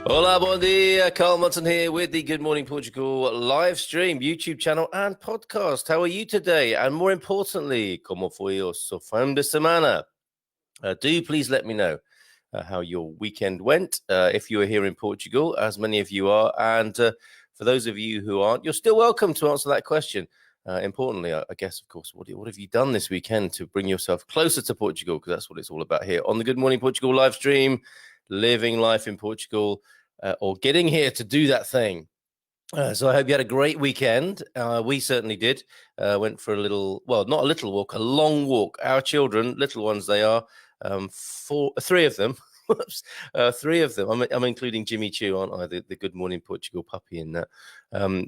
Hola, bom dia. Carl Munson here with the Good Morning Portugal live stream, YouTube channel and podcast. How are you today? And more importantly, ¿cómo fue su fim-de-semana? Do please let me know how your weekend went if you are here in Portugal, as many of you are. And for those of you who aren't, you're still welcome to answer that question. Importantly, I guess, of course, what have you done this weekend to bring yourself closer to Portugal? Because that's what it's all about here on the Good Morning Portugal live stream, living life in Portugal. Or getting here to do that thing. So I hope you had a great weekend. We certainly did. Went for a little, well, not a little walk, a long walk. Our children, little ones they are, three of them. Three of them. I'm including Jimmy Choo, aren't I? The Good Morning Portugal puppy in that.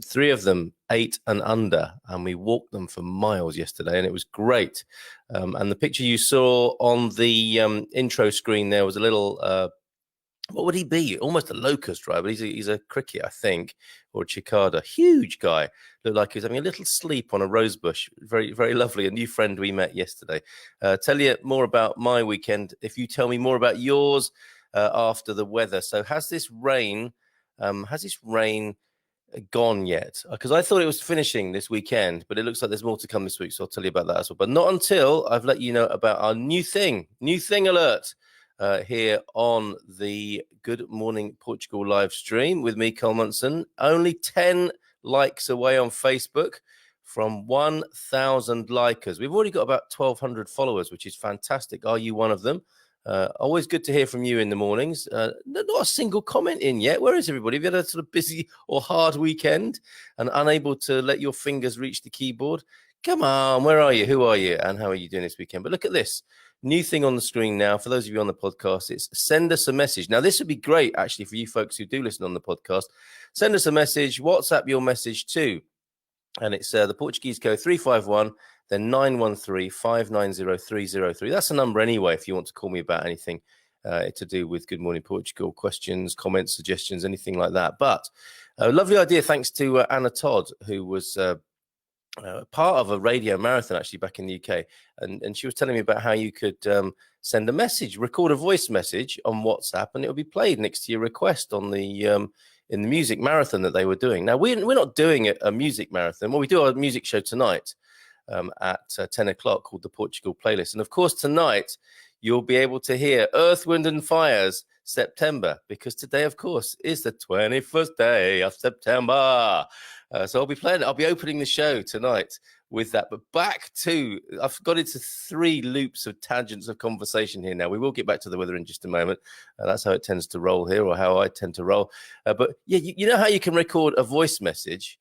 Three of them, 8 and under, and we walked them for miles yesterday, and it was great. And the picture you saw on the intro screen there was a little... what would he be? Almost a locust, right? But he's a cricket, I think, or a cicada. Huge guy. Looked like he was having a little sleep on a rose bush. Very, very lovely. A new friend we met yesterday. Tell you more about my weekend if you tell me more about yours after the weather. So has this rain gone yet? Because I thought it was finishing this weekend, but it looks like there's more to come this week. So I'll tell you about that as well. But not until I've let you know about our new thing alert. Here on the Good Morning Portugal live stream with me, Carl Munson. Only 10 likes away on Facebook from 1,000 likers. We've already got about 1,200 followers, which is fantastic. Are you one of them? Always good to hear from you in the mornings. Not a single comment in yet. Where is everybody? Have you had a sort of busy or hard weekend and unable to let your fingers reach the keyboard? Come on, where are you? Who are you? And how are you doing this weekend? But look at this. New thing on the screen now. For those of you on the podcast, it's send us a message. Now, this would be great, actually, for you folks who do listen on the podcast. Send us a message. WhatsApp your message too. And it's the Portuguese code 351, then 913-590-303. That's a number anyway if you want to call me about anything to do with Good Morning Portugal, questions, comments, suggestions, anything like that. But a lovely idea, thanks to Anna Todd, who was... part of a radio marathon actually back in the UK, and she was telling me about how you could send a message, record a voice message on WhatsApp, and it will be played next to your request on the in the music marathon that they were doing. Now we're not doing a music marathon. Well, we do our music show tonight at 10 o'clock called the Portugal Playlist, and of course tonight you'll be able to hear Earth, Wind and Fire's September, because today, of course, is the 21st day of September. So I'll be opening the show tonight with that. But back to, I've got into 3 loops of tangents of conversation here now. We will get back to the weather in just a moment. That's how it tends to roll here, or how I tend to roll. But yeah, you know how you can record a voice message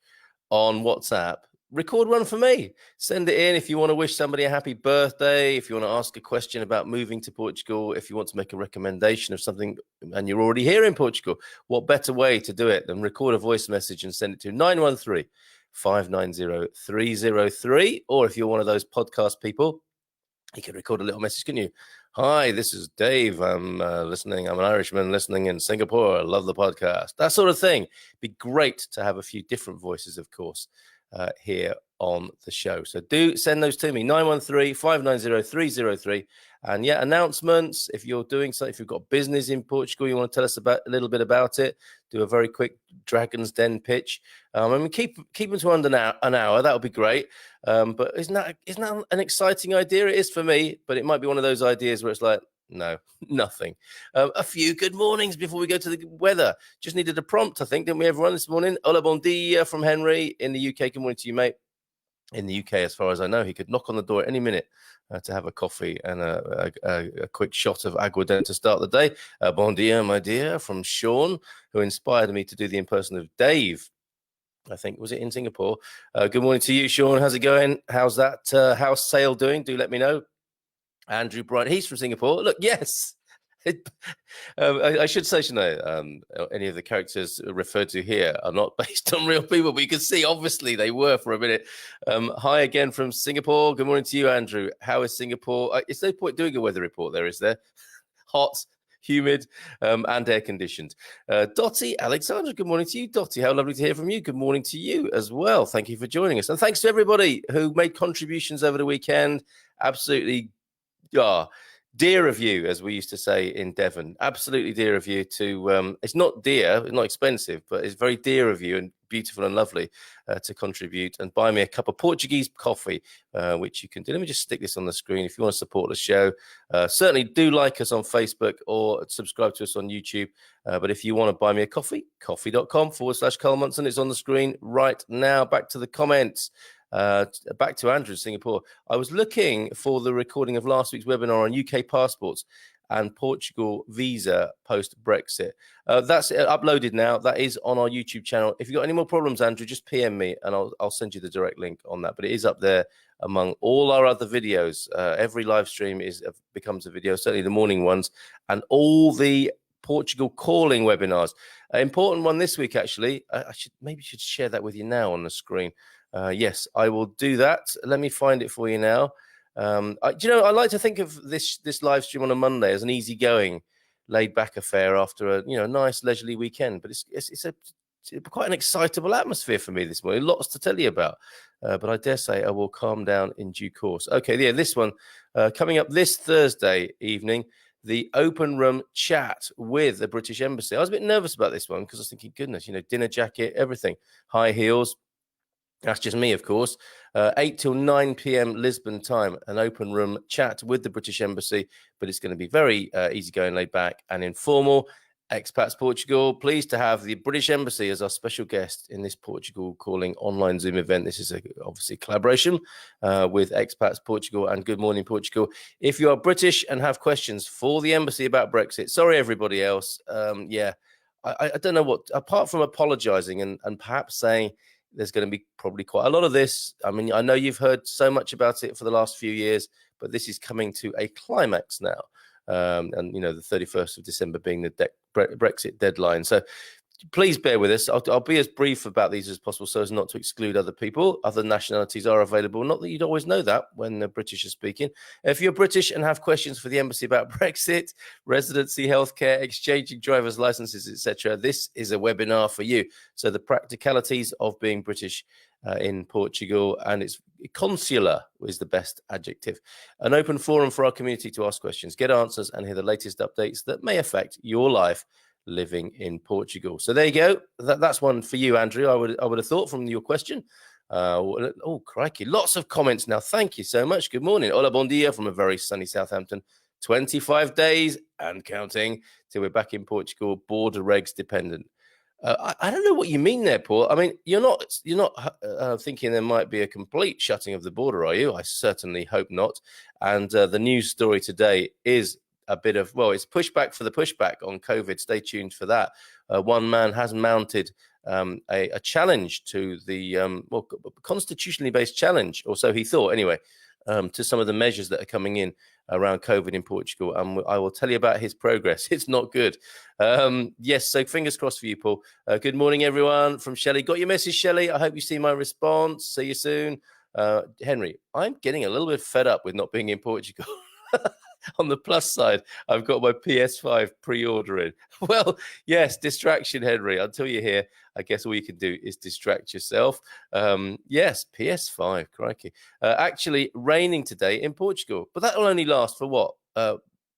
on WhatsApp? Record one for me. Send it in if you want to wish somebody a happy birthday, if you want to ask a question about moving to Portugal, if you want to make a recommendation of something and you're already here in Portugal. What better way to do it than record a voice message and send it to 913-590-303? Or if you're one of those podcast people, you can record a little message, can you? Hi, this is Dave. I'm listening. I'm an Irishman listening in Singapore. I love the podcast. That sort of thing. It'd be great to have a few different voices, of course, here on the show. So do send those to me, 913-590-303. And yeah, announcements. If you're doing something, if you've got business in Portugal, you want to tell us about a little bit about it, do a very quick Dragon's Den pitch. Keep them to under an hour. That would be great. But isn't that an exciting idea? It is for me, but it might be one of those ideas where it's like, no, nothing. A few good mornings before we go to the weather. Just needed a prompt, I think, didn't we, everyone, this morning? Hola, bon dia from Henry in the UK. Good morning to you, mate. In the UK, as far as I know, he could knock on the door at any minute to have a coffee and a quick shot of aguardente to start the day. Bon dia, my dear, from Sean, who inspired me to do the impersonation of Dave. I think, was it in Singapore? Good morning to you, Sean. How's it going? How's that house sale doing? Do let me know. Andrew Bright, he's from Singapore. Look, yes. I should say, any of the characters referred to here are not based on real people, but you can see, obviously, they were for a minute. Hi again from Singapore. Good morning to you, Andrew. How is Singapore? It's no point doing a weather report there, is there? Hot, humid, and air-conditioned. Dottie, Alexandra, good morning to you. Dottie, how lovely to hear from you. Good morning to you as well. Thank you for joining us. And thanks to everybody who made contributions over the weekend. Absolutely Dear of you, as we used to say in Devon. Absolutely dear of you to, it's not dear, it's not expensive, but it's very dear of you and beautiful and lovely to contribute and buy me a cup of Portuguese coffee, which you can do. Let me just stick this on the screen. If you want to support the show, certainly do like us on Facebook or subscribe to us on YouTube. But if you want to buy me a coffee, coffee.com/Carl Munson. It's on the screen right now. Back to the comments. Back to Andrew in Singapore. I was looking for the recording of last week's webinar on UK passports and Portugal visa post-Brexit. That's uploaded now. That is on our YouTube channel. If you've got any more problems, Andrew, just PM me and I'll send you the direct link on that. But it is up there among all our other videos. Every live stream becomes a video, certainly the morning ones, and all the Portugal calling webinars. An important one this week, actually. I should share that with you now on the screen. Yes, I will do that. Let me find it for you now. I like to think of this live stream on a Monday as an easygoing, laid-back affair after a nice leisurely weekend. But it's quite an excitable atmosphere for me this morning. Lots to tell you about, but I dare say I will calm down in due course. Okay, yeah, this one coming up this Thursday evening. The open room chat with the British Embassy. I was a bit nervous about this one because I was thinking, goodness, dinner jacket, everything, high heels. That's just me, of course. 8 till 9 p.m. Lisbon time, an open room chat with the British Embassy, but it's going to be very easygoing, laid back and informal. Expats Portugal, pleased to have the British Embassy as our special guest in this Portugal Calling online Zoom event. This is obviously a collaboration with Expats Portugal and Good Morning Portugal. If you are British and have questions for the Embassy about Brexit, sorry everybody else. I don't know what, apart from apologising and perhaps saying, there's going to be probably quite a lot of this. I mean, I know you've heard so much about it for the last few years, but this is coming to a climax now. And, the 31st of December being the Brexit deadline. So please bear with us. I'll be as brief about these as possible so as not to exclude other people. Other nationalities are available. Not that you'd always know that when the British are speaking. If you're British and have questions for the embassy about Brexit, residency, healthcare, exchanging driver's licenses, etc., this is a webinar for you. So the practicalities of being British in Portugal, and it's consular is the best adjective. An open forum for our community to ask questions, get answers, and hear the latest updates that may affect your life living in Portugal. So there you go. That's one for you, Andrew. I would have thought from your question. Oh, crikey. Lots of comments now. Thank you so much. Good morning. Hola, bon dia from a very sunny Southampton. 25 days and counting till we're back in Portugal. Border regs dependent. I don't know what you mean there, Paul. I mean, you're not thinking there might be a complete shutting of the border, are you? I certainly hope not. And the news story today is a bit of, it's pushback for the pushback on COVID. Stay tuned for that. One man has mounted a challenge to the constitutionally based challenge, or so he thought anyway, to some of the measures that are coming in around COVID in Portugal. And I will tell you about his progress. It's not good. Yes, so fingers crossed for you, Paul. Good morning, everyone, from Shelley. Got your message, Shelley. I hope you see my response. See you soon. Henry, I'm getting a little bit fed up with not being in Portugal. On the plus side, I've got my PS5 pre-ordering. Well, yes, distraction, Henry. Until you're here, I guess all you can do is distract yourself. Yes, PS5, crikey. Actually, raining today in Portugal, but that will only last for what?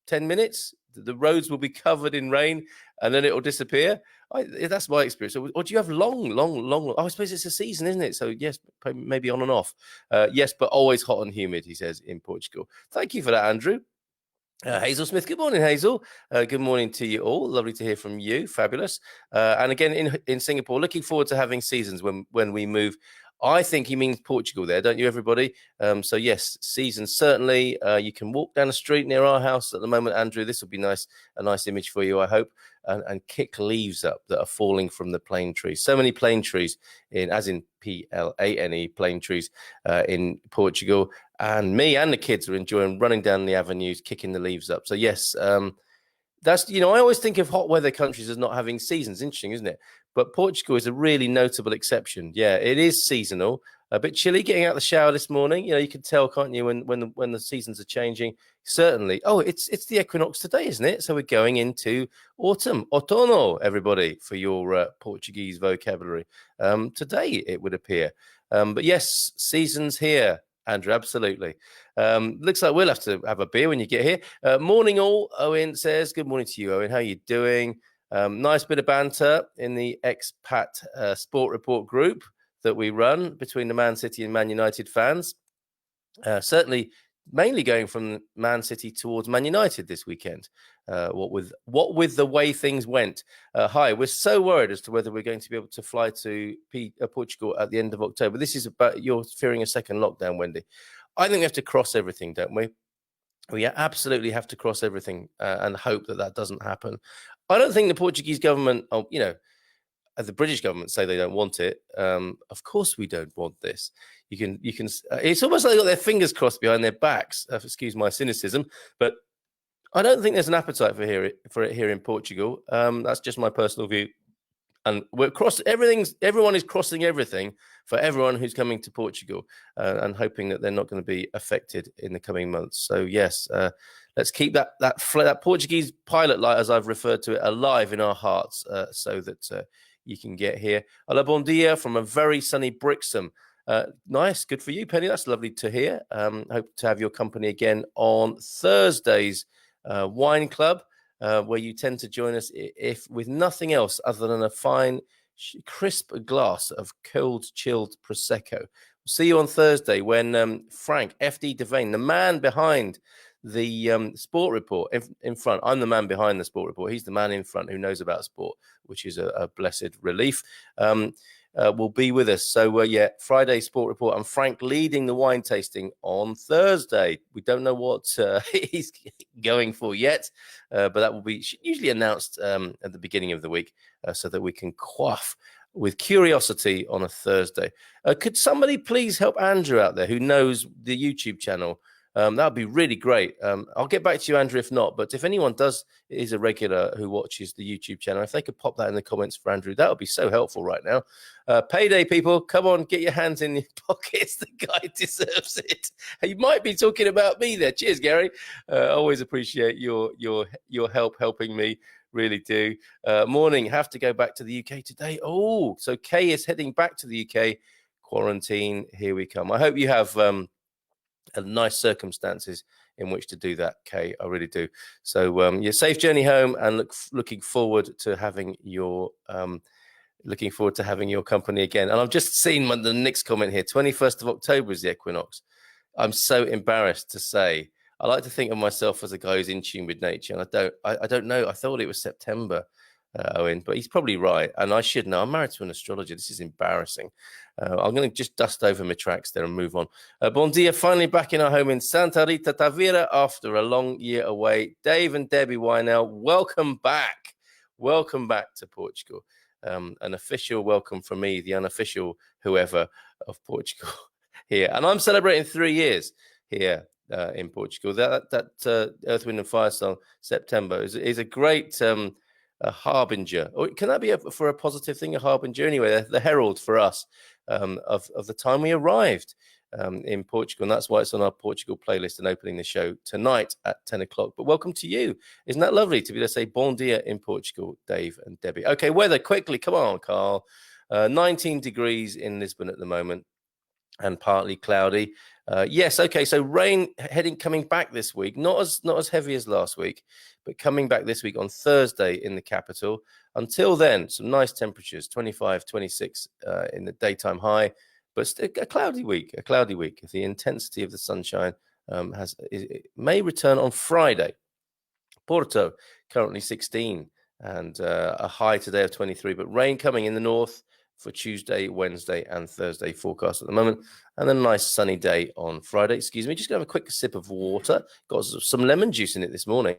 10 minutes? The roads will be covered in rain and then it will disappear. That's my experience. Or do you have long? Oh, I suppose it's a season, isn't it? So yes, maybe on and off. Yes, but always hot and humid, he says, in Portugal. Thank you for that, Andrew. Hazel Smith, good morning, Hazel. Good morning to you all. Lovely to hear from you. Fabulous. And again, in Singapore, looking forward to having seasons when we move. I think he means Portugal there, don't you, everybody? So yes, seasons certainly. You can walk down the street near our house at the moment, Andrew. This will be nice, a nice image for you, I hope. And kick leaves up that are falling from the plane trees. So many plane trees, as in PLANE, plane trees in Portugal. And me and the kids are enjoying running down the avenues, kicking the leaves up. So yes, that's, I always think of hot weather countries as not having seasons. Interesting, isn't it? But Portugal is a really notable exception. Yeah, it is seasonal. A bit chilly getting out of the shower this morning. You can tell, can't you, when the seasons are changing? Certainly. Oh, it's the equinox today, isn't it? So we're going into autumn, outono, everybody, for your Portuguese vocabulary. Today, it would appear. But yes, seasons here. Andrew, absolutely. Looks like we'll have to have a beer when you get here. Morning all, Owen says. Good morning to you, Owen. How are you doing? Nice bit of banter in the Expat Sport Report group that we run between the Man City and Man United fans. Certainly mainly going from Man City towards Man United this weekend. What with the way things went. Hi, we're so worried as to whether we're going to be able to fly to Portugal at the end of October. This is about you're fearing a second lockdown, Wendy. I think we have to cross everything, don't we? We absolutely have to cross everything and hope that doesn't happen. I don't think the Portuguese government, the British government say they don't want it. Of course, we don't want this. You can. It's almost like they got their fingers crossed behind their backs. Excuse my cynicism, but I don't think there's an appetite for it here in Portugal. That's just my personal view. And everyone is crossing everything for everyone who's coming to Portugal and hoping that they're not going to be affected in the coming months. So yes, let's keep that Portuguese pilot light, as I've referred to it, alive in our hearts, so that you can get here. Hola, bon dia from a very sunny Brixham. Nice, good for you, Penny. That's lovely to hear. Hope to have your company again on Thursday's Wine Club. Where you tend to join us if with nothing else other than a fine, crisp glass of cold, chilled Prosecco. We'll see you on Thursday when Frank, FD Devane, the man behind the Sport Report in front. I'm the man behind the Sport Report. He's the man in front who knows about sport, which is a blessed relief. Will be with us. So, Friday Sport Report and Frank leading the wine tasting on Thursday. We don't know what he's going for yet, but that will be usually announced at the beginning of the week so that we can quaff with curiosity on a Thursday. Could somebody please help Andrew out there who knows the YouTube channel? That would be really great. I'll get back to you, Andrew, if not. But if anyone is a regular who watches the YouTube channel, if they could pop that in the comments for Andrew, that would be so helpful right now. Payday, people, come on, get your hands in your pockets. The guy deserves it. You might be talking about me there. Cheers, Gary. Always appreciate your help helping me. Really do. Morning. Have to go back to the UK today. Oh, so Kay is heading back to the UK. Quarantine. Here we come. I hope you have nice circumstances in which to do that, Kay. I really do. So safe journey home, and looking forward to having your company again. And I've just seen the next comment here. 21st of October is the equinox. I'm so embarrassed to say. I like to think of myself as a guy who's in tune with nature, and I don't know. I thought it was September, Owen, but he's probably right, and I should know. I'm married to an astrologer. This is embarrassing. I'm going to just dust over my tracks there and move on. Bon dia, finally back in our home in Santa Rita Tavira after a long year away. Dave and Debbie Wynell, welcome back. Welcome back to Portugal. An official welcome from me, the unofficial whoever of Portugal here. And I'm celebrating 3 years here in Portugal. That Earth, Wind and Fire song, September, is a great a harbinger. Or can that be for a positive thing, a harbinger? Anyway, the herald for us of the time we arrived in Portugal. And that's why it's on our Portugal playlist and opening the show tonight at 10 o'clock. But welcome to you. Isn't that lovely to be able to say bon dia in Portugal, Dave and Debbie? Okay, weather quickly. Come on, Carl. 19 degrees in Lisbon at the moment and partly cloudy. Yes, okay, so rain coming back this week, not as heavy as last week, but coming back this week on Thursday in the capital. Until then, some nice temperatures, 25, 26 in the daytime high, but still a cloudy week. The intensity of the sunshine it may return on Friday. Porto, currently 16, and a high today of 23, but rain coming in the north for Tuesday, Wednesday, and Thursday forecast at the moment. And then a nice sunny day on Friday. Excuse me, just going to have a quick sip of water. Got some lemon juice in it this morning.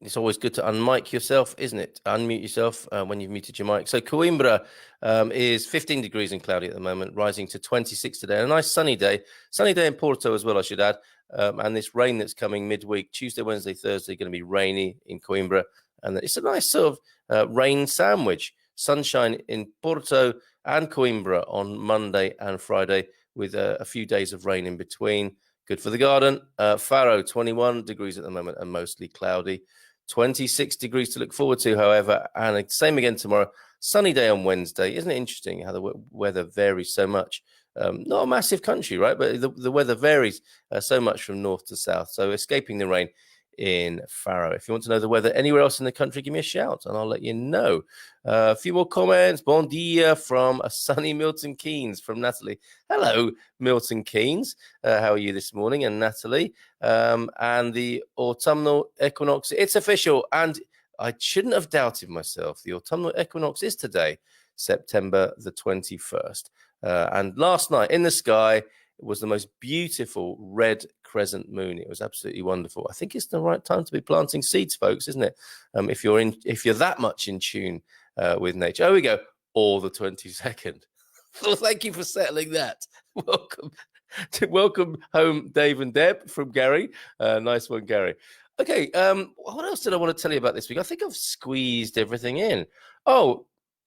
It's always good to unmic yourself, isn't it? Unmute yourself when you've muted your mic. So Coimbra is 15 degrees and cloudy at the moment, rising to 26 today. A nice sunny day. Sunny day in Porto as well, I should add. And this rain that's coming midweek, Tuesday, Wednesday, Thursday, going to be rainy in Coimbra. And it's a nice sort of rain sandwich. Sunshine in Porto and Coimbra on Monday and Friday with a few days of rain in between. Good for the garden. Faro, 21 degrees at the moment and mostly cloudy. 26 degrees to look forward to, however, and same again tomorrow. Sunny day on Wednesday. Isn't it interesting how the weather varies so much? Not a massive country, right? But the weather varies so much from north to south. So escaping the rain in Faro. If you want to know the weather anywhere else in the country, give me a shout and I'll let you know. A few more comments. Bon dia from a sunny Milton Keynes from Natalie. Hello, Milton Keynes. How are you this morning? And Natalie. And the autumnal equinox, it's official. And I shouldn't have doubted myself. The autumnal equinox is today, September the 21st. And last night in the sky, it was the most beautiful red crescent moon. It was absolutely wonderful. I think it's the right time to be planting seeds, folks, isn't it? If you're that much in tune with nature. Oh, we go. Or the 22nd. Well, thank you for settling that. Welcome home, Dave and Deb from Gary. Nice one, Gary. Okay. What else did I want to tell you about this week? I think I've squeezed everything in. Oh,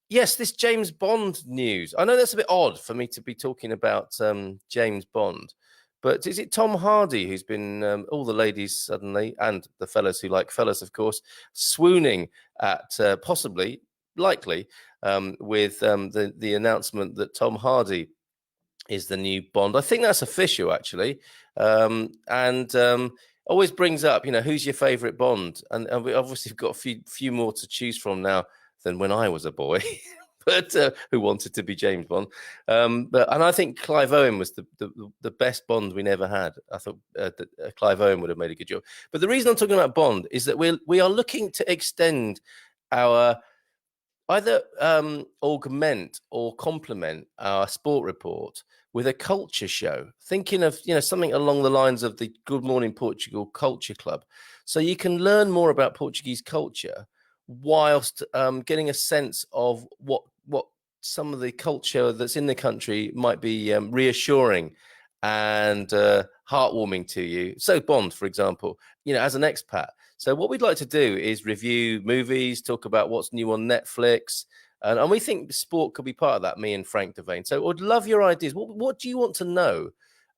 yes, this James Bond news. I know that's a bit odd for me to be talking about James Bond, but is it Tom Hardy who's been, all the ladies suddenly, and the fellas who like fellas, of course, swooning at likely, with the announcement that Tom Hardy is the new Bond. I think that's official, actually. Always brings up, who's your favorite Bond? And we obviously have got a few more to choose from now than when I was a boy, but who wanted to be James Bond. And I think Clive Owen was the best Bond we never had. I thought that Clive Owen would have made a good job. But the reason I'm talking about Bond is that we are looking to extend our either augment or complement our sport report with a culture show, thinking of something along the lines of the Good Morning Portugal Culture Club. So you can learn more about Portuguese culture whilst getting a sense of what some of the culture that's in the country might be reassuring and heartwarming to you. So Bond, for example, as an expat. So what we'd like to do is review movies, talk about what's new on Netflix, and we think sport could be part of that, me and Frank Devane. So I'd love your ideas. What do you want to know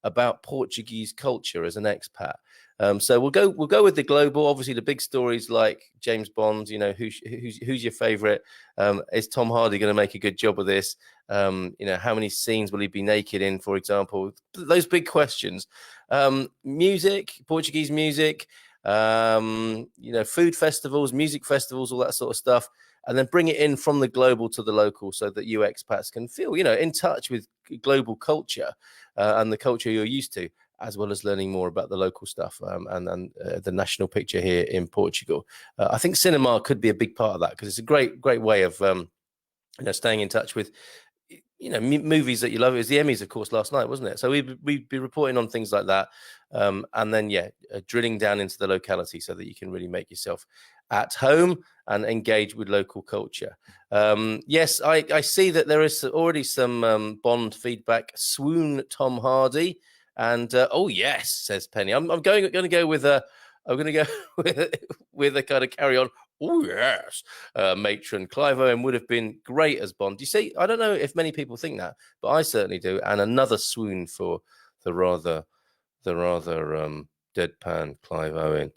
about Portuguese culture as an expat? So we'll go with the global. Obviously, the big stories like James Bond. Who's your favorite? Is Tom Hardy going to make a good job of this? How many scenes will he be naked in, for example? Those big questions. Music, Portuguese music. Food festivals, music festivals, all that sort of stuff, and then bring it in from the global to the local so that you expats can feel, in touch with global culture and the culture you're used to, as well as learning more about the local stuff and the national picture here in Portugal. I think cinema could be a big part of that because it's a great way of staying in touch with movies that you love. It was the Emmys, of course, last night, wasn't it? So we'd be reporting on things like that, and then drilling down into the locality so that you can really make yourself at home and engage with local culture. Yes, I see that there is already some Bond feedback. Swoon Tom Hardy, and oh yes, says Penny. I'm going to go with a. I'm going to go with a kind of carry on. Oh, yes, matron. Clive Owen would have been great as Bond. You see, I don't know if many people think that, but I certainly do. And another swoon for the rather deadpan Clive Owen.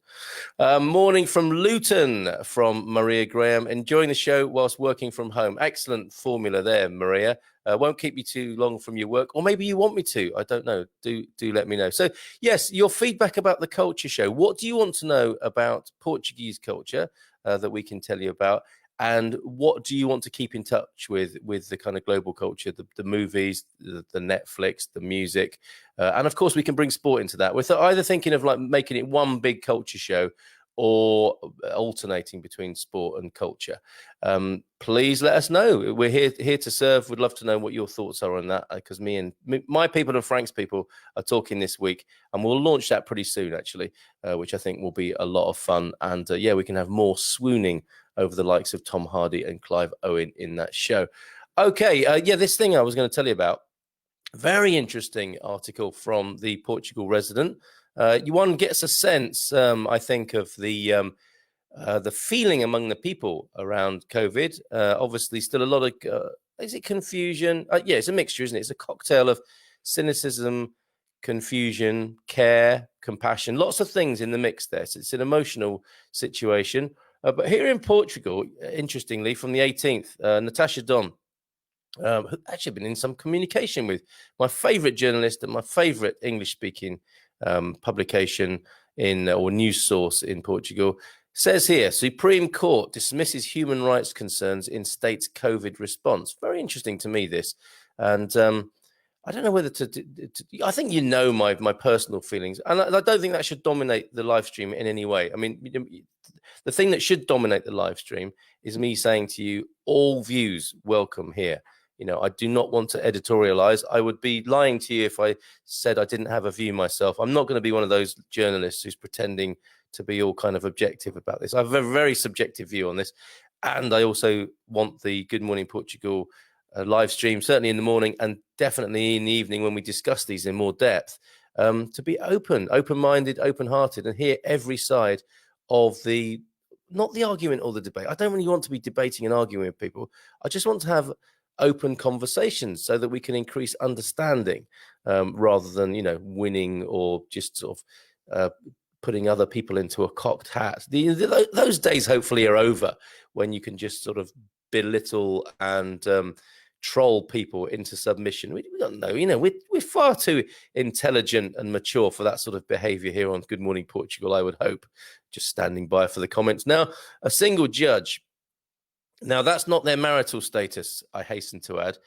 Morning from Luton from Maria Graham. Enjoying the show whilst working from home. Excellent formula there, Maria. Won't keep you too long from your work, or maybe you want me to. I don't know. Do let me know. So, yes, your feedback about the culture show. What do you want to know about Portuguese culture that we can tell you about? And what do you want to keep in touch with the kind of global culture, the movies, the Netflix, the music? And of course, we can bring sport into that. We're either thinking of like making it one big culture show or alternating between sport and culture. Please let us know. We're here to serve. We'd love to know what your thoughts are on that, because my people and Frank's people are talking this week, and we'll launch that pretty soon, actually, which I think will be a lot of fun. And we can have more swooning over the likes of Tom Hardy and Clive Owen in that show. Okay, this thing I was going to tell you about. Very interesting article from the Portugal resident. One gets a sense, I think, of the feeling among the people around COVID. Obviously, still a lot of, is it confusion? It's a mixture, isn't it? It's a cocktail of cynicism, confusion, care, compassion, lots of things in the mix there. So it's an emotional situation. But here in Portugal, interestingly, from the 18th, Natasha Don, who actually been in some communication with my favorite journalist and my favorite English-speaking publication or news source in Portugal, says here, Supreme Court dismisses human rights concerns in state's COVID response. Very interesting to me, this. And I don't know whether I think you know my personal feelings, and I don't think that should dominate the live stream in any way. I mean, the thing that should dominate the live stream is me saying to you, all views welcome here. I do not want to editorialize. I would be lying to you if I said I didn't have a view myself. I'm not going to be one of those journalists who's pretending to be all kind of objective about this. I have a very subjective view on this. And I also want the Good Morning Portugal live stream, certainly in the morning and definitely in the evening when we discuss these in more depth, to be open-minded, open-hearted, and hear every side of not the argument or the debate. I don't really want to be debating and arguing with people. I just want to have open conversations so that we can increase understanding, rather than, winning or just sort of putting other people into a cocked hat. Those days hopefully are over, when you can just sort of belittle and troll people into submission. We don't know, we're far too intelligent and mature for that sort of behavior here on Good Morning Portugal, I would hope. Just standing by for the comments. Now, a single judge. Now, that's not their marital status, I hasten to add.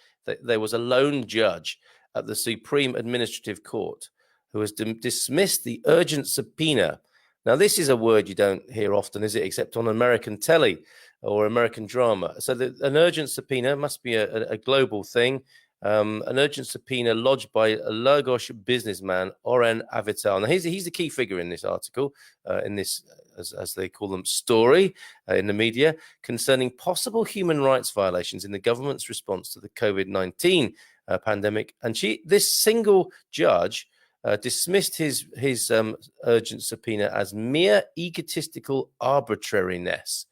There was a lone judge at the Supreme Administrative Court who has dismissed the urgent subpoena. Now, this is a word you don't hear often, is it? Except on American telly or American drama. So an urgent subpoena must be a global thing. An urgent subpoena lodged by a Lagos businessman, Oren Avital. Now, he's the key figure in this article, in this, as they call them, story in the media, concerning possible human rights violations in the government's response to the COVID-19 pandemic. And this single judge dismissed his urgent subpoena as mere egotistical arbitrariness.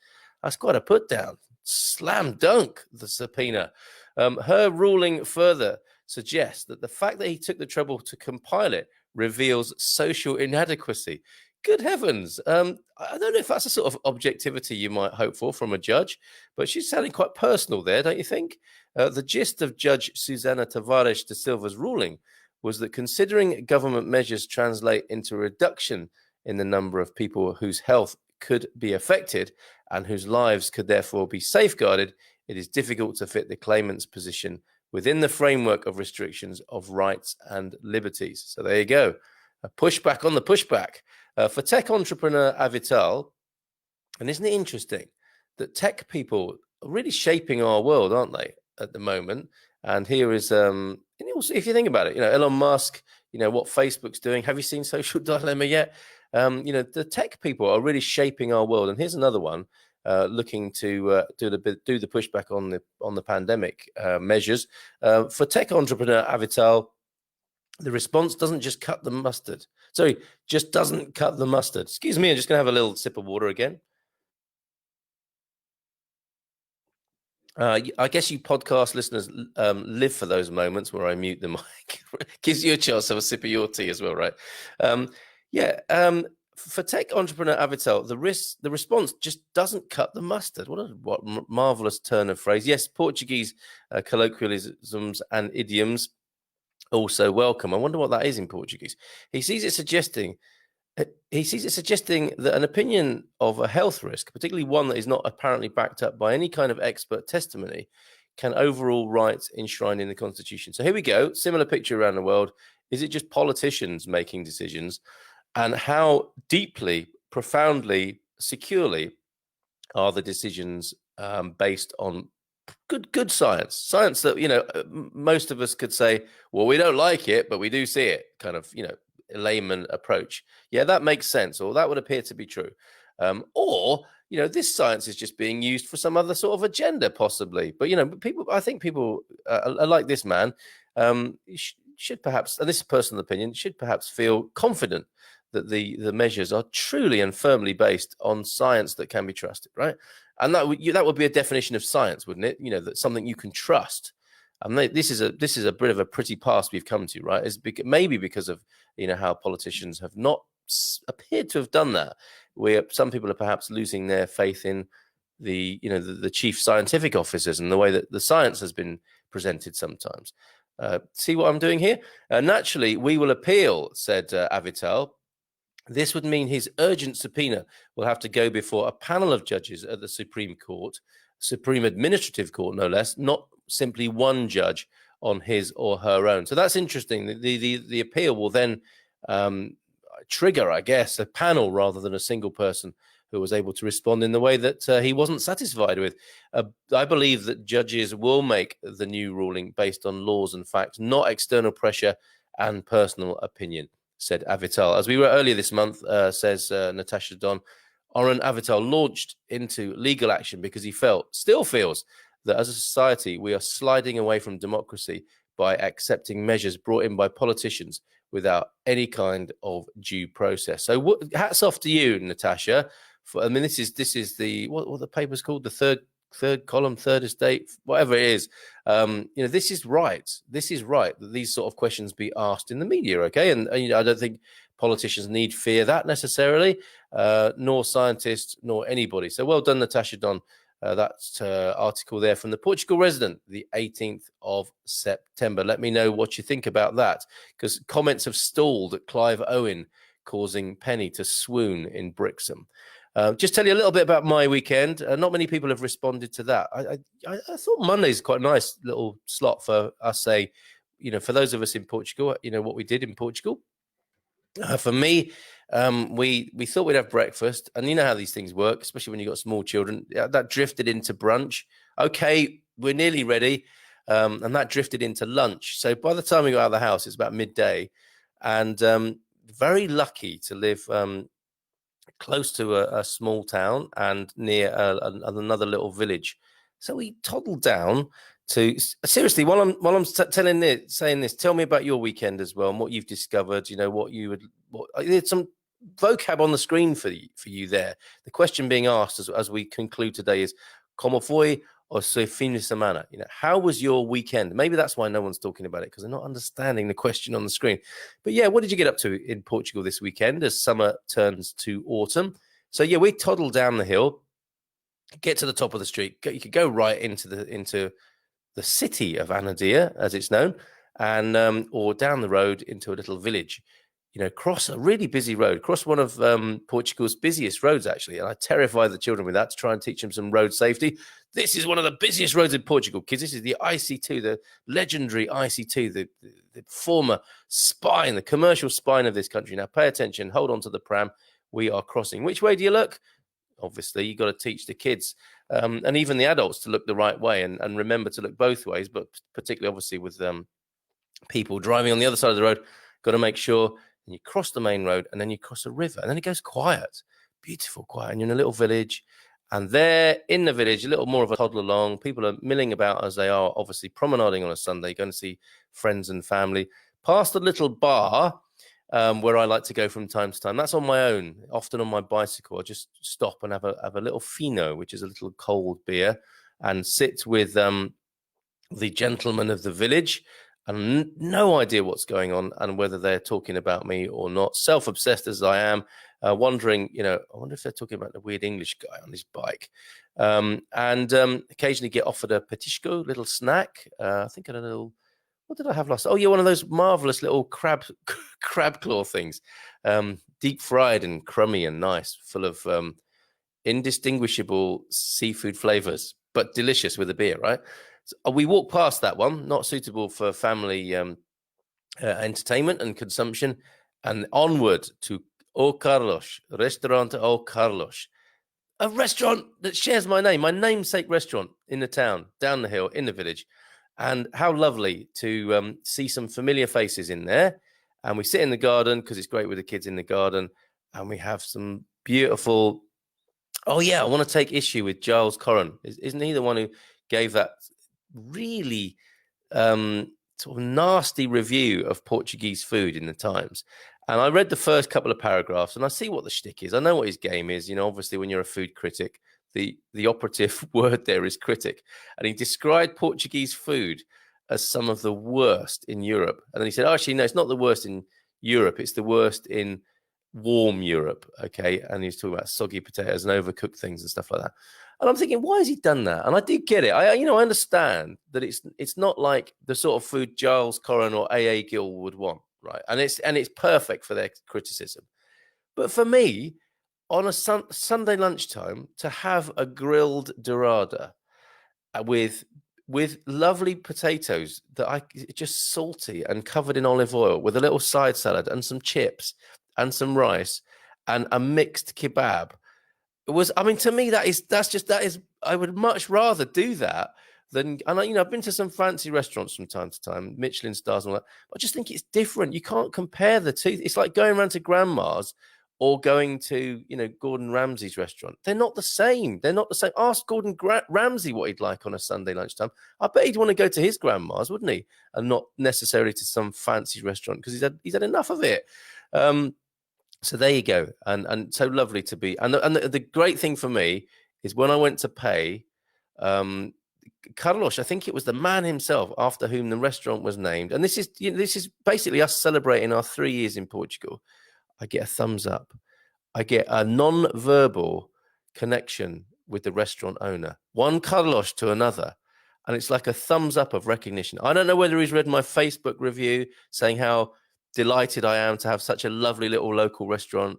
That's quite a put down. Slam dunk, the subpoena. Her ruling further suggests that the fact that he took the trouble to compile it reveals social inadequacy. Good heavens. I don't know if that's a sort of objectivity you might hope for from a judge, but she's sounding quite personal there, don't you think? The gist of Judge Susana Tavares de Silva's ruling was that considering government measures translate into a reduction in the number of people whose health could be affected and whose lives could therefore be safeguarded, it is difficult to fit the claimant's position within the framework of restrictions of rights and liberties. So there you go. A pushback on the pushback. For tech entrepreneur Avital, and isn't it interesting that tech people are really shaping our world, aren't they, at the moment? And here is, and also, if you think about it, Elon Musk, what Facebook's doing. Have you seen Social Dilemma yet? The tech people are really shaping our world. And here's another one, looking to do the pushback on the pandemic measures. For tech entrepreneur Avital, the response doesn't just cut the mustard. Just doesn't cut the mustard. Excuse me, I'm just going to have a little sip of water again. I guess you podcast listeners live for those moments where I mute the mic. Gives you a chance to have a sip of your tea as well, right? For tech entrepreneur Avital, the response just doesn't cut the mustard. What marvelous turn of phrase. Yes, Portuguese colloquialisms and idioms also welcome. I wonder what that is in Portuguese. He sees it suggesting that an opinion of a health risk, particularly one that is not apparently backed up by any kind of expert testimony, can overrule rights enshrined in the Constitution. So here we go. Similar picture around the world. Is it just politicians making decisions? And how deeply, profoundly, securely are the decisions based on good science that, most of us could say, well, we don't like it, but we do see it, kind of, layman approach. Yeah, that makes sense, or that would appear to be true. Or this science is just being used for some other sort of agenda, possibly. But I think people are like this man, should perhaps, and this is personal opinion, should perhaps feel confident that the measures are truly and firmly based on science that can be trusted, right? And that would be a definition of science, wouldn't it? That's something you can trust. And this is a bit of a pretty pass we've come to, right? Maybe because of how politicians have not appeared to have done that. Where some people are perhaps losing their faith in the chief scientific officers and the way that the science has been presented sometimes. See what I'm doing here? Naturally, we will appeal, said Avital. This would mean his urgent subpoena will have to go before a panel of judges at the Supreme Court, Supreme Administrative Court, no less, not simply one judge on his or her own. So that's interesting. The appeal will then trigger, I guess, a panel rather than a single person who was able to respond in the way that he wasn't satisfied with. I believe that judges will make the new ruling based on laws and facts, not external pressure and personal opinion, said Avital. As we were earlier this month, says Natasha Don, Oren Avital launched into legal action because he still feels that as a society, we are sliding away from democracy by accepting measures brought in by politicians without any kind of due process. So hats off to you, Natasha. This is the what the paper's called, the third column, third estate, whatever it is. This is right. This is right that these sort of questions be asked in the media. Okay, and I don't think politicians need fear that necessarily, nor scientists, nor anybody. So well done, Natasha Don. That's article there from the Portugal Resident, the 18th of September. Let me know what you think about that, because comments have stalled at Clive Owen, causing Penny to swoon in Brixham. Just tell you a little bit about my weekend. Not many people have responded to that. I thought Monday's quite a nice little slot for us, for those of us in Portugal, what we did in Portugal. For me, we thought we'd have breakfast, and you know how these things work, especially when you've got small children. That drifted into brunch. Okay, we're nearly ready, and that drifted into lunch. So by the time we got out of the house, it's about midday, and very lucky to live close to a small town and near another little village. So we toddled down to, seriously, while I'm saying this, tell me about your weekend as well and what you've discovered. There's some vocab on the screen for you there. The question being asked as we conclude today is, ¿Cómo fue o su fim-de-semana? How was your weekend? Maybe that's why no one's talking about it, because they're not understanding the question on the screen. But yeah, what did you get up to in Portugal this weekend as summer turns to autumn? So yeah, we toddled down the hill, get to the top of the street. You could go right into the city of Anadia, as it's known, and or down the road into a little village. Cross a really busy road, cross one of Portugal's busiest roads, actually. And I terrify the children with that to try and teach them some road safety. This is one of the busiest roads in Portugal, kids. This is the IC2, the legendary IC2, the former spine, the commercial spine of this country. Now, pay attention, hold on to the pram. We are crossing. Which way do you look? Obviously, you've got to teach the kids and even the adults to look the right way and remember to look both ways, but particularly, obviously, with people driving on the other side of the road, got to make sure. And you cross the main road, and then you cross a river, and then it goes quiet, beautiful, quiet. And you're in a little village, and there in the village, a little more of a toddle along. People are milling about as they are, obviously promenading on a Sunday, going to see friends and family. Past a little bar where I like to go from time to time. That's on my own, often on my bicycle. I just stop and have a little fino, which is a little cold beer, and sit with the gentleman of the village. And no idea what's going on and whether they're talking about me or not. Self-obsessed as I am, wondering, I wonder if they're talking about the weird English guy on his bike. And occasionally get offered a petisco, little snack. I think a little, what did I have last? Oh, yeah, one of those marvelous little crab claw things. Deep fried and crummy and nice, full of indistinguishable seafood flavors, but delicious with a beer, right? We walked past that one, not suitable for family entertainment and consumption, and onward to O Carlos, Restaurant O Carlos, a restaurant that shares my name, my namesake restaurant in the town, down the hill, in the village. And how lovely to see some familiar faces in there. And we sit in the garden, because it's great with the kids in the garden, and we have some beautiful... Oh, yeah, I want to take issue with Giles Corran. Isn't he the one who gave that really sort of nasty review of Portuguese food in the Times? And I read the first couple of paragraphs, and I see what the shtick is. I know what his game is. Obviously, when you're a food critic, the operative word there is critic. And he described Portuguese food as some of the worst in Europe. And then he said, oh, actually, no, it's not the worst in Europe. It's the worst in warm Europe. Okay. And he's talking about soggy potatoes and overcooked things and stuff like that. And I'm thinking, why has he done that? And I do get it. I understand that it's not like the sort of food Giles Corran or A.A. Gill would want, right? And it's perfect for their criticism. But for me, on a Sunday lunchtime, to have a grilled dorada with lovely potatoes that just salty and covered in olive oil, with a little side salad and some chips and some rice and a mixed kebab. It was, I mean, to me, that is, I would much rather do that than, and I've been to some fancy restaurants from time to time, Michelin stars and all that. I just think it's different. You can't compare the two. It's like going around to grandma's or going to, Gordon Ramsay's restaurant. They're not the same. They're not the same. Ask Gordon Ramsay what he'd like on a Sunday lunchtime. I bet he'd want to go to his grandma's, wouldn't he? And not necessarily to some fancy restaurant, because he's had enough of it. So there you go. And so lovely to be. And the great thing for me is when I went to pay, Carlos, I think it was the man himself after whom the restaurant was named. And this is basically us celebrating our 3 years in Portugal. I get a thumbs up. I get a non-verbal connection with the restaurant owner. One Carlos to another. And it's like a thumbs up of recognition. I don't know whether he's read my Facebook review saying how delighted I am to have such a lovely little local restaurant,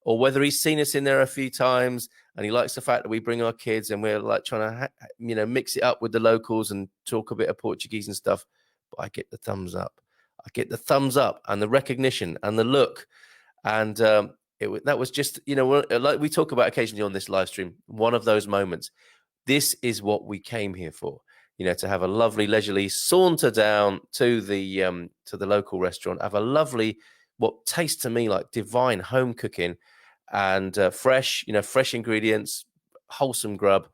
or whether he's seen us in there a few times and he likes the fact that we bring our kids and we're like trying to, mix it up with the locals and talk a bit of Portuguese and stuff. But I get the thumbs up. I get the thumbs up and the recognition and the look. And that was just, like we talk about occasionally on this live stream, one of those moments. This is what we came here for, to have a lovely leisurely saunter down to the local restaurant, have a lovely, what tastes to me like divine home cooking, and fresh ingredients, wholesome grub,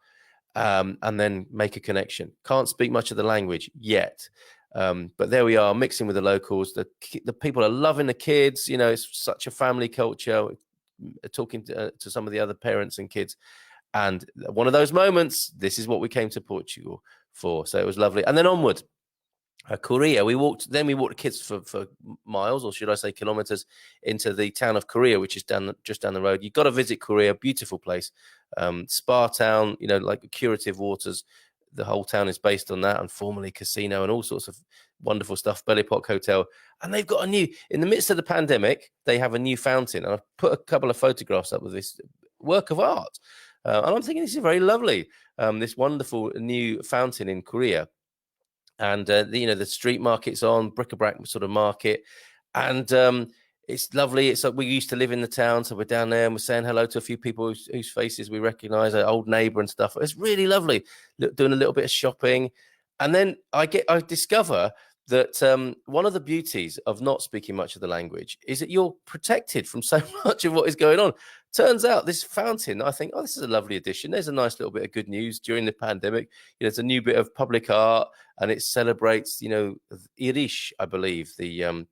and then make a connection. Can't speak much of the language yet. But there we are, mixing with the locals. The people are loving the kids. It's such a family culture. Talking to some of the other parents and kids, and one of those moments. This is what we came to Portugal for. So it was lovely. And then onward, Korea. We walked the kids for miles, or should I say kilometers, into the town of Korea, which is just down the road. You've got to visit Korea. Beautiful place, spa town. Like curative waters. The whole town is based on that, and formerly casino and all sorts of wonderful stuff. Belly Pot Hotel, and they've got in the midst of the pandemic, they have a new fountain. And I've put a couple of photographs up with this work of art, and I'm thinking this is very lovely. This wonderful new fountain in Korea, and the street market's on, bric-a-brac sort of market, and it's lovely. It's like we used to live in the town, so we're down there and we're saying hello to a few people whose faces we recognize, our old neighbor and stuff. It's really lovely. Doing a little bit of shopping, and then I discover that one of the beauties of not speaking much of the language is that you're protected from so much of what is going on. Turns out this fountain, I think, this is a lovely addition. There's a nice little bit of good news during the pandemic. It's a new bit of public art, and it celebrates, Irish, I believe, the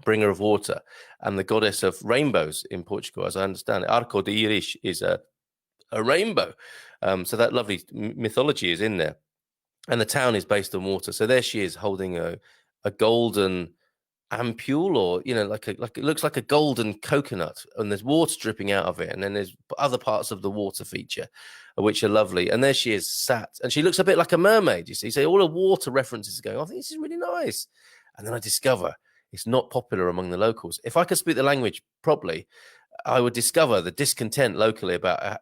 bringer of water and the goddess of rainbows in Portugal, as I understand it. Arco de Irish is a rainbow. So that lovely mythology is in there. And the town is based on water. So there she is holding a golden ampule, or like it looks like a golden coconut, and there's water dripping out of it, and then there's other parts of the water feature which are lovely. And there she is sat, and she looks a bit like a mermaid, you see. So all the water references are going, I think this is really nice. And then I discover it's not popular among the locals. If I could speak the language properly, I would discover the discontent locally about, I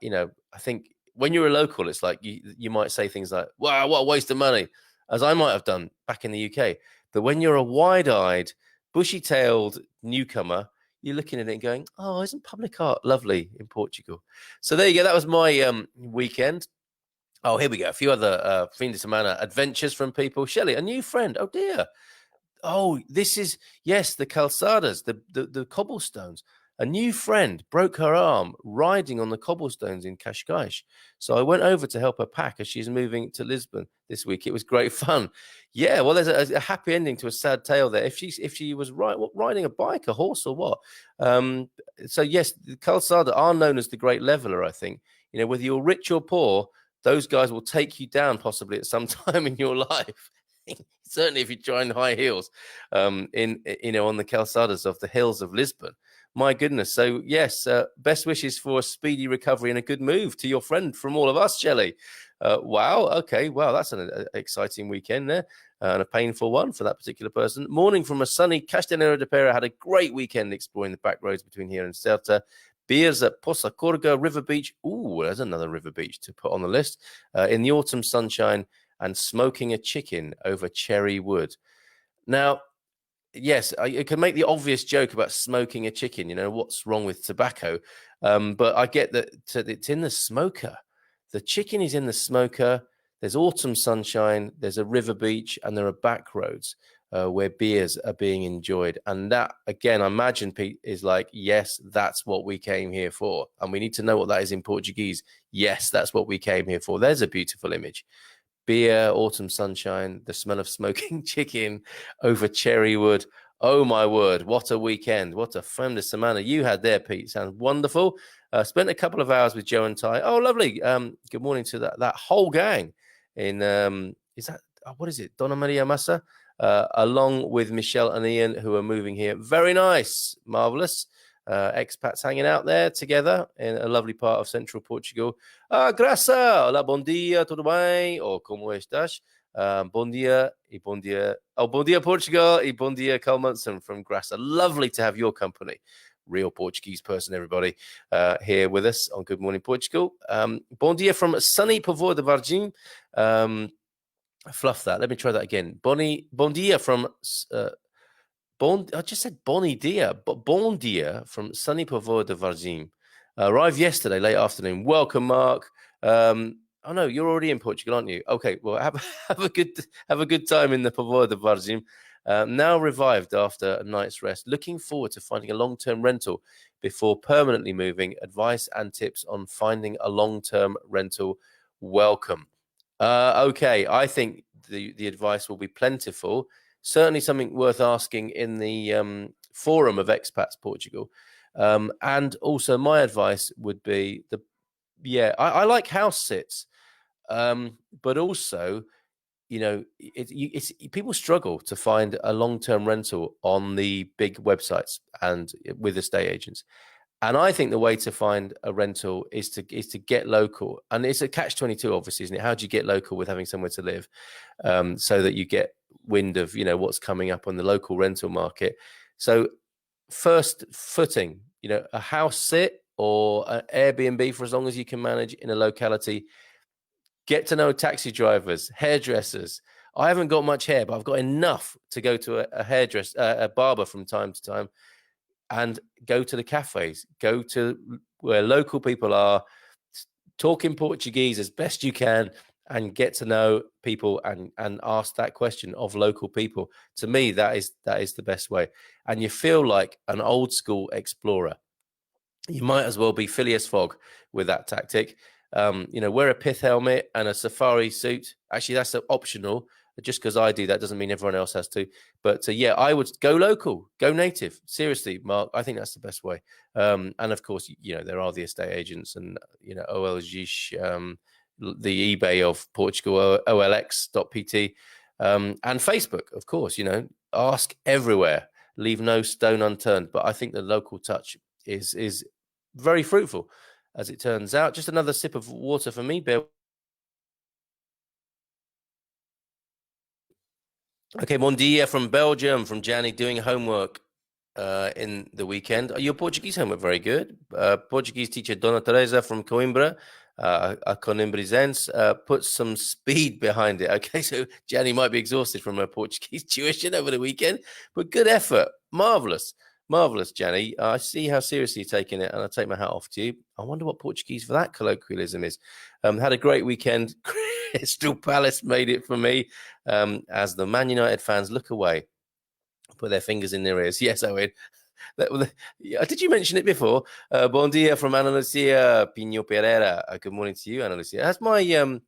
think when you're a local, it's like you might say things like, wow, what a waste of money, as I might have done back in the UK. But when you're a wide-eyed, bushy-tailed newcomer, you're looking at it and going, oh, isn't public art lovely in Portugal? So there you go. That was my weekend. Oh, here we go. A few other fim-de-semana adventures from people. Shelley, a new friend. Oh, dear. Oh, this is, yes, the calçadas, the cobblestones. A new friend broke her arm riding on the cobblestones in Cascais. So I went over to help her pack as she's moving to Lisbon this week. It was great fun. Yeah, well, there's a happy ending to a sad tale there. If she was riding a bike, a horse, or what? So yes, the calçada are known as the Great Leveler, I think. Whether you're rich or poor, those guys will take you down possibly at some time in your life. certainly if you try in high heels, on the calçadas of the hills of Lisbon. My goodness. So yes, best wishes for a speedy recovery and a good move to your friend from all of us, Shelley. Wow. Okay. Wow. That's an exciting weekend there. And a painful one for that particular person. Morning from a sunny Castanheira de Pera. Had a great weekend exploring the back roads between here and Ceuta. Beers at Poça Corga River Beach. Ooh, there's another river beach to put on the list. In the autumn sunshine and smoking a chicken over cherry wood. Now, yes, I can make the obvious joke about smoking a chicken. You know, what's wrong with tobacco? But I get that it's in the smoker. The chicken is in the smoker. There's autumn sunshine. There's a river beach, and there are back roads where beers are being enjoyed. And that, again, I imagine, Pete, is like, yes, that's what we came here for. And we need to know what that is in Portuguese. Yes, that's what we came here for. There's a beautiful image. Beer, autumn sunshine, the smell of smoking chicken over cherry wood. Oh, my word. What a weekend. What a fim-de-semana you had there, Pete. Sounds wonderful. Spent a couple of hours with Joe and Ty. Oh, lovely. Good morning to that whole gang in, what is it? Donna Maria Massa, along with Michelle and Ian, who are moving here. Very nice. Marvelous. Expats hanging out there together in a lovely part of central Portugal. Graça, olá, bom dia, tudo bem? Ou como estás? Bom dia e bom dia. Oh, bom dia, Portugal e bom dia, Carl Munson from Graça. Lovely to have your company. Real Portuguese person, everybody, here with us on Good Morning Portugal. Bom dia from sunny Povoa de Vargem. Fluff that. Let me try that again. Bom dia from... I just said Boni dia, but Bon dia from sunny Povoa de Varzim. Arrived yesterday, late afternoon. Welcome, Mark. Oh no, you're already in Portugal, aren't you? Okay, well have a good time in the Povoa de Varzim. Now revived after a night's rest. Looking forward to finding a long-term rental before permanently moving. Advice and tips on finding a long-term rental. Welcome. Okay, I think the advice will be plentiful. Certainly something worth asking in the forum of Expats Portugal. And also my advice would be I like house sits, but also, you know, people struggle to find a long-term rental on the big websites and with estate agents. And I think the way to find a rental is to get local. And it's a catch-22, obviously, isn't it? How do you get local with having somewhere to live, so that you get wind of, you know, what's coming up on the local rental market? So first footing, you know, a house sit or an Airbnb for as long as you can manage in a locality. Get to know taxi drivers, hairdressers. I haven't got much hair, but I've got enough to go to a barber from time to time. And go to the cafes, go to where local people are, talk in Portuguese as best you can, and get to know people and ask that question of local people. To me, that is the best way. And you feel like an old school explorer. You might as well be Phileas Fogg with that tactic. You know, wear a pith helmet and a safari suit. Actually, that's optional. Just because I do that doesn't mean everyone else has to. But yeah, I would go local, go native. Seriously, Mark, I think that's the best way. And of course, you know, there are the estate agents and, you know, OLX, the eBay of Portugal, OLX.pt, and Facebook, of course. You know, ask everywhere, leave no stone unturned. But I think the local touch is very fruitful, as it turns out. Just another sip of water for me, Bill. Okay, bom dia from Belgium, from Gianni, doing homework in the weekend. Your Portuguese homework, very good. Portuguese teacher Dona Teresa from Coimbra, a Coimbrizense, put some speed behind it. Okay, so Gianni might be exhausted from her Portuguese tuition over the weekend, but good effort. Marvelous. Marvelous, Gianni. I see how seriously you're taking it, and I take my hat off to you. I wonder what Portuguese for that colloquialism is. Had a great weekend. Crystal Palace made it for me, as the Man United fans look away, put their fingers in their ears. Yes, Owen. Did you mention it before? Bon dia from Ana Lucia Pinho Pereira. Good morning to you, Ana Lucia. Has my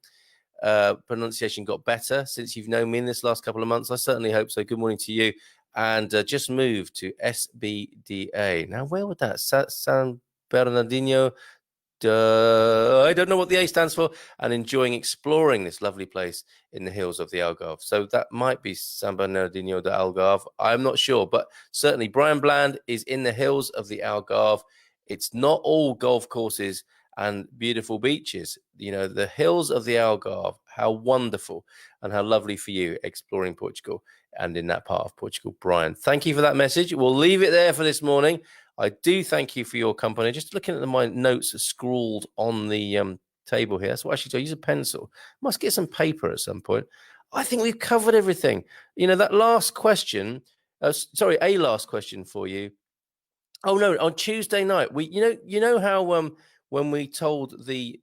pronunciation got better since you've known me in this last couple of months? I certainly hope so. Good morning to you. And just moved to SBDA. Now, where would that? San Bernardino I don't know what the A stands for, and enjoying exploring this lovely place in the hills of the Algarve. So that might be San Bernardino de Algarve. I'm not sure, but certainly Brian Bland is in the hills of the Algarve. It's not all golf courses and beautiful beaches. The hills of the Algarve, how wonderful and how lovely for you exploring Portugal and in that part of Portugal. Brian, thank you for that message. We'll leave it there for this morning. I do thank you for your company. Just looking at my notes scrawled on the table here. That's what I should do. I use a pencil. Must get some paper at some point. I think we've covered everything. That last question, a last question for you. Oh no, on Tuesday night, you know how when we told the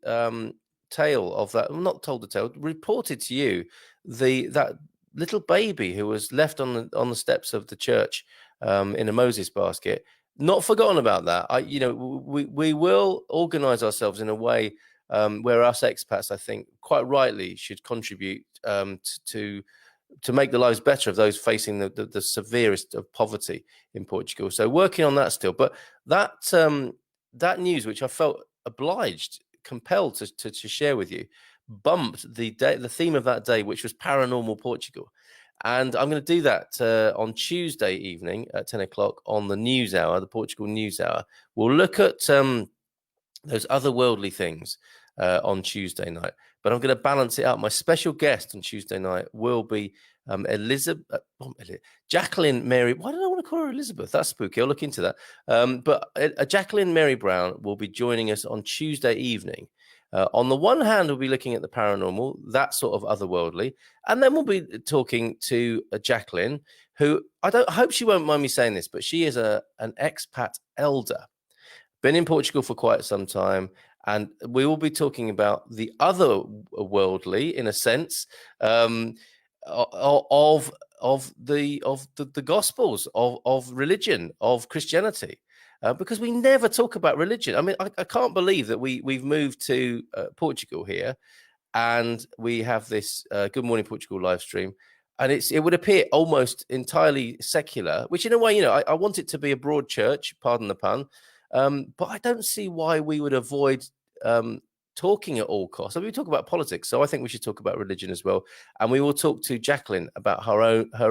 tale of that, not told the tale, reported to you that little baby who was left on the steps of the church in a Moses basket. Not forgotten about that. We will organise ourselves in a way where us expats, I think, quite rightly should contribute to make the lives better of those facing the severest of poverty in Portugal. So working on that still. But that news, which I felt compelled to share with you, bumped the theme of that day, which was Paranormal Portugal. And I'm going to do that on Tuesday evening at 10 o'clock on the News Hour, the Portugal News Hour. We'll look at those otherworldly things on Tuesday night. But I'm going to balance it out. My special guest on Tuesday night will be Jacqueline Mary. Why did I want to call her Elizabeth? That's spooky. I'll look into that. But Jacqueline Mary Brown will be joining us on Tuesday evening. On the one hand, we'll be looking at the paranormal, that sort of otherworldly. And then we'll be talking to Jacqueline, who I hope she won't mind me saying this, but she is an expat elder. Been in Portugal for quite some time. And we will be talking about the otherworldly, in a sense, of the Gospels, of religion, of Christianity, because we never talk about religion. I mean, I can't believe that we've moved to Portugal here, and we have this Good Morning Portugal live stream, and it would appear almost entirely secular, which in a way, I want it to be a broad church, pardon the pun. But I don't see why we would avoid talking at all costs. I mean, we talk about politics, so I think we should talk about religion as well. And we will talk to Jacqueline about her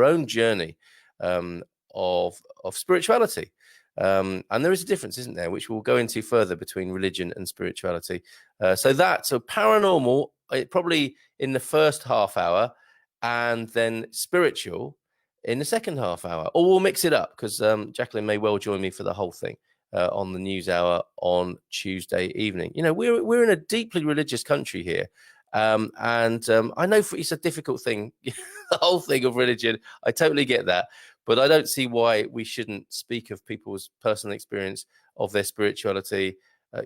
own journey of spirituality. And there is a difference, isn't there, which we'll go into further between religion and spirituality. So paranormal, probably in the first half hour, and then spiritual in the second half hour. Or we'll mix it up, because Jacqueline may well join me for the whole thing. On the News Hour on Tuesday evening. We're in a deeply religious country here, and I know it's a difficult thing, the whole thing of religion. I totally get that, but I don't see why we shouldn't speak of people's personal experience of their spirituality.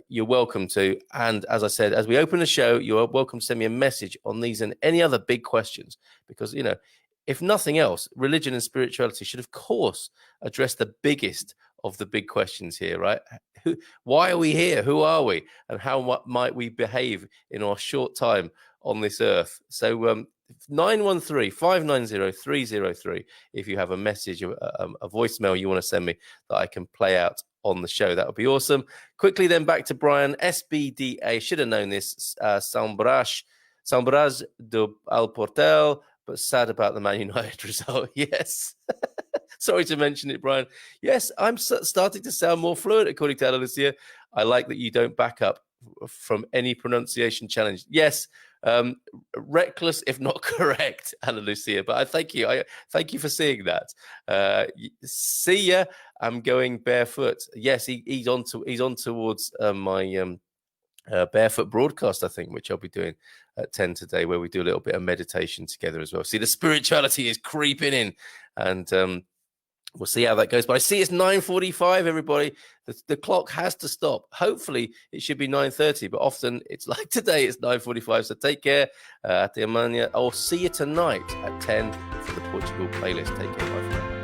You're welcome to, and as I said, as we open the show, you're welcome to send me a message on these and any other big questions, because if nothing else, religion and spirituality should, of course, address the biggest of the big questions here, right? Why are we here? Who are we? And how might we behave in our short time on this earth? So 913-590-303 if you have a message, a voicemail you want to send me that I can play out on the show. That would be awesome. Quickly then back to Brian. SBDA, should have known this. São Brás do Alportel, but sad about the Man United result. Yes. Sorry to mention it, Brian. Yes, I'm starting to sound more fluent, according to Ana Lucia. I like that you don't back up from any pronunciation challenge. Yes, reckless, if not correct, Ana Lucia. But I thank you. I thank you for seeing that. See ya. I'm going barefoot. Yes, he's on towards my barefoot broadcast, I think, which I'll be doing at 10 today, where we do a little bit of meditation together as well. See, the spirituality is creeping in, and we'll see how that goes. But I see it's 9:45, everybody. The clock has to stop. Hopefully, it should be 9:30, but often it's like today, it's 9:45. So take care. Até amanhã. I'll see you tonight at 10 for the Portugal playlist. Take care. Bye for now.